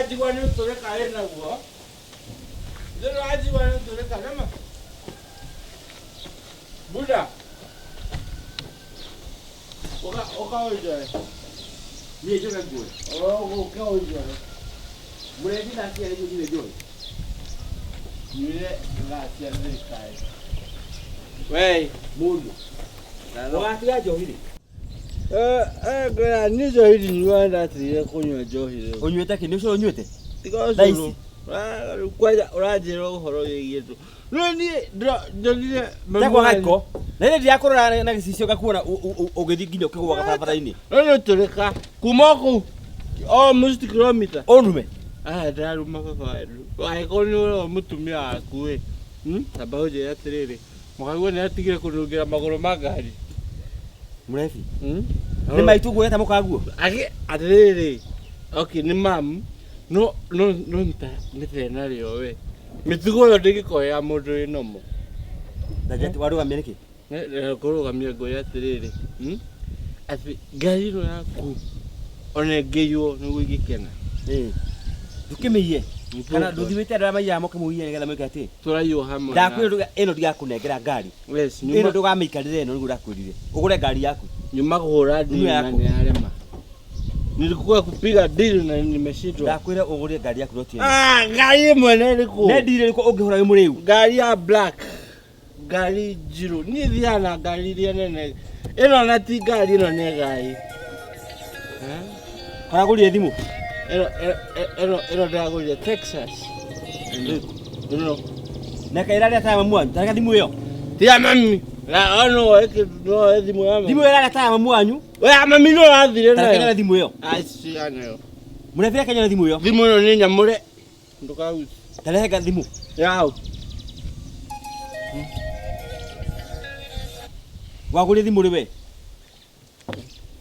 aji wani utore kare na uwa. Zero aji wani utore kare ma. Buda. Oka oja. Ni jo na go. Oka oja. Mure ni na tia ni jo. Mure la tia ni kai. Wey, mundo. Wakati ya johili. Gara ni johili ni wanda tiye kunywa johili. Onywete ki niso onywete? Daisi. Kwaja urajero horo yetu. Noni ndonire Takwa haiko. Nene ndi akorora na gicicio gakuona ugithi nginya ukigwa gabarabara-ini. Nono tureka kumoku almost kilometer. Onume. Ndaruma baba. Waiko ni uro mutumia waku we. Sababu je atiriri. Mukagwa ni atigire kunungira maguru magari. Murefi. Ni maitu gweta mukaguo. Atiriri. Okay, ni mam. No nta ni thena rio we. Mitugo yo ndingikoya mundu inomo. Ndajeti warugamia niki? Kurugamia ngoya atiriri. Ati gari no yaku one ngeyo niguo igikena. Ndukimiye. Kana nduthiwite drama ya moke muiye nigetha mwike ati. Turayo hamwe. Ndakwira ino ndigakunengera ngari. Yes, ino ndugamikarire ino niguo ndakwirire. Ugure ngari yaku. Nyuma kuhura deal na ni arema. Nilikuwa kupiga deal na nimeshindwa. Ndakwira ugure ngari yaku roti. Ngari mwene liko. Ne deal liko ungihura muriu. Ngari ya black. Ngari jiro. Ni thiana ngari ria nene. Ino na ti ngari ino ne gai. Kana guri thimu. Ino ndagurire Texas. No. Nekaira ria taya mwanyu. Tareka thimu iyo. Tia mami. La ono no thimu yama. Thimu ira taya mwanyu. We mami no athire na. Tareka thimu iyo. Aci anayo. Murefia Kenya thimu iyo. Thimu no ni nyamure. Ndukagu. Tareka thimu. Yao. Wagure thimu riwe.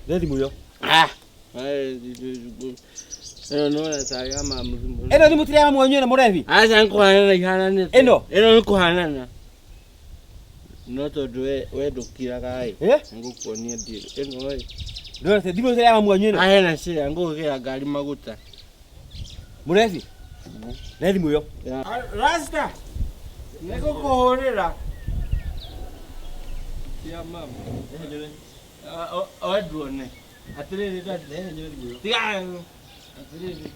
Re thimu iyo. No na saga mamu. Eno thimu tire mwanyu na murefi. Acha nkuhanana ihana Eno ni kuhanana. No tondu we ndukira gai. Ngukuonia deal. Eno we. Ndo te thimu tire mwanyu na. Ahena cia ngukira ngari maguta. Murefi. Re thimu iyo. Rasta. Neko kuhurira. Tia mama. Odwone. Atiriri dade thimu. Tiga. Atiriri.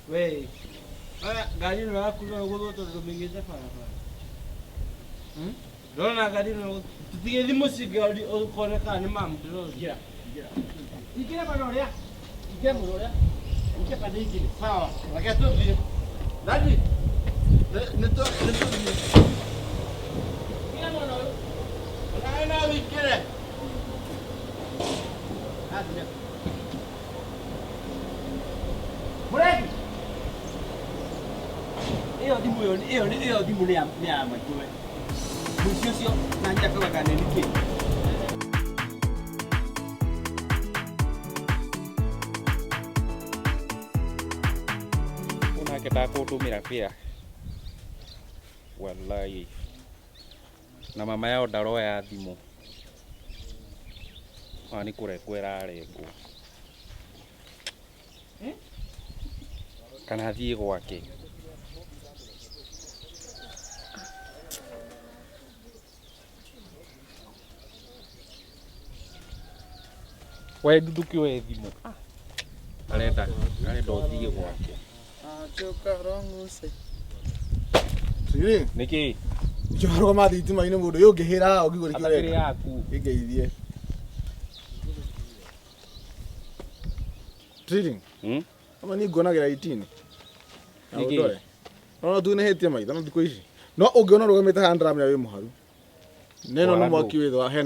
We. Gari no yakuna guthotho ndumingite barabara. Ndona gari no tutige thimu cingari ukoneka ni mamu ngira. Ikira bana ria. Ikira muno ria. Ikira pande ingine. Sawa. Reke tuthie. Dadi. Neto. Kila mwana huyo. Unaenda wikire. Hadi. Murefi. Iyo thimu ni ya maitũ we. Mũici ũcio na njia kauga nĩ nĩkĩ. Unake ndakũndũmĩra pia. Wallahi. Na mama yao ndaroya thimũ. Ni kũrekwo ĩrarengwo. Kana thiĩ gwake. We nduduki we thimũ. Arenda ũthiĩ gwake. Choka wrong side. Siri. Nĩkĩ? Njoro ma thitima-inĩ mũndũ ũyũ ũngĩhĩra ũngĩgũrĩ Atakĩrĩ yaku. Ĩngeithie. Trading. Ama ni ngonagĩra 18. Nĩkĩ? No tunĩhĩtie maitho no thikũ ici. No ũngĩona rũgamĩte handramenya wĩ mũharu. Neno nĩ mwaki wĩ hena